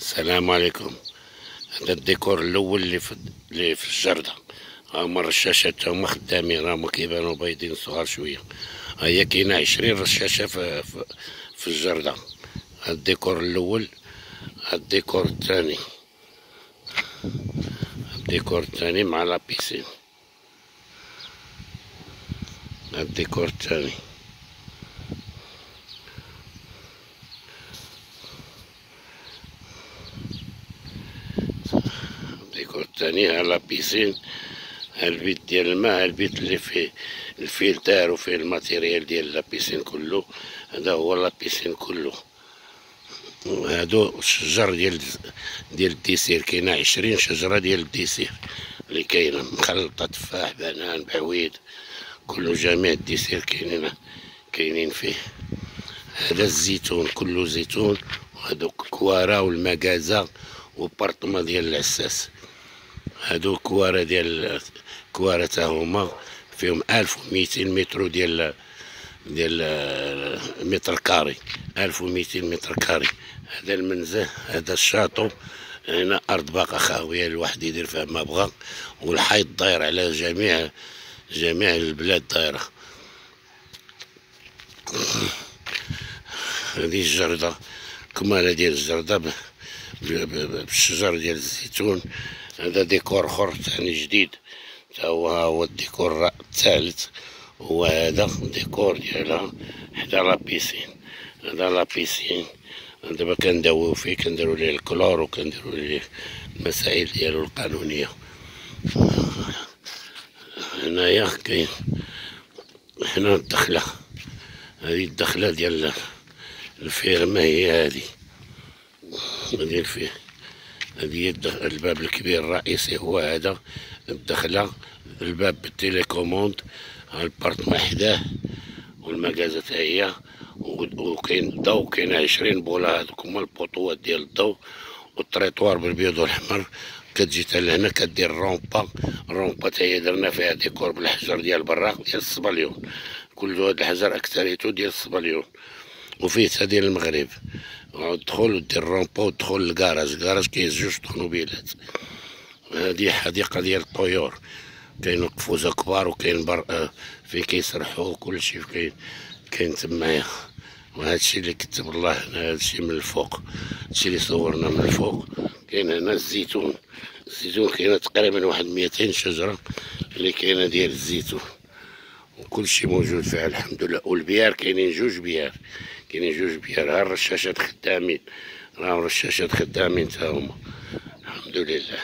السلام عليكم. هذا الديكور الاول اللي في الجردة. هما الرشاشات هما خدامين، راهم كيبانو بيضين صغار شويه. هي كاينه 20 رشاشه في الجردة. هذا الديكور الاول. هذا الديكور الثاني، الديكور الثاني مع لابيسين. هذا الديكور الثاني. الديكور الثاني ها لابيسين، ها البيت ديال الماء، ها البيت اللي فيه الفلتر وفيه الماتيريال ديال لابيسين كله. هذا هو لابيسين كله. هادو الشجر ديال الديسير، كاينه 20 شجره ديال الديسير اللي كاينه مخلطه، تفاح بنان بعويد كله، جميع الديسير كاينين فيه. هذا الزيتون كله زيتون، وهادو كوارا والمكازا وبارطما ديال العساس. هادو كوارا ديال كوارا تا هما فيهم 1200 متر ديال متر كاري، 1200 متر كاري. هذا المنزه، هذا الشاطو، هنا ارض باقا خاويه، الواحد يدير فيها ما بغا، والحيط داير على جميع البلاد دايره. هذه الجردة، كمالة ديال الجردة بالشجر ديال الزيتون. هذا ديكور اخر ثاني جديد، تا هو الديكور الثالث، وهذا ديكور ديالها حدا لابيسين. هذا لابيسين دابا كنداويو فيه، كنديرو ليه الكلور وكنديرو ليه المسائل ديالو القانونيه. هنايا كاين هنا الدخله، هذه الدخله ديال الفيرما، هي هذه الفيه. هذه الباب الكبير الرئيسي هو هذا الدخله، الباب بالتيليكوموند، البارطما حداه والمكازا تا هي، وكاين الضو، كاين 20 بوله، هذوك هما البوطوات ديال الضو، والطريطوار بالبيض والاحمر. كتجي تا لهنا كدير الرومبا تا هي درنا فيها ديكور بالحجر ديال البراق ديال الصبليون، كل هاد الحجر اكثريته ديال الصبليون، وفيه تا ديال المغرب. تدخل ودير الرومبا وتدخل للكراج كاين جوج طونوبيلات. هادي حديقة ديال الطيور، كاين قفوزة كبار وكاين فين كيسرحو كلشي كاين تمايا. وهادشي اللي كتب الله هنا، هادشي من الفوق، هادشي اللي صورنا من الفوق. كاين هنا الزيتون كاينه تقريبا واحد 200 شجرة اللي كاينه ديال الزيتون، وكلشي موجود فيها الحمد لله. والبيار كاينين جوج بيار، ها الرشاشات خدامين، راهم رشاشات خدامين تا هما الحمد لله.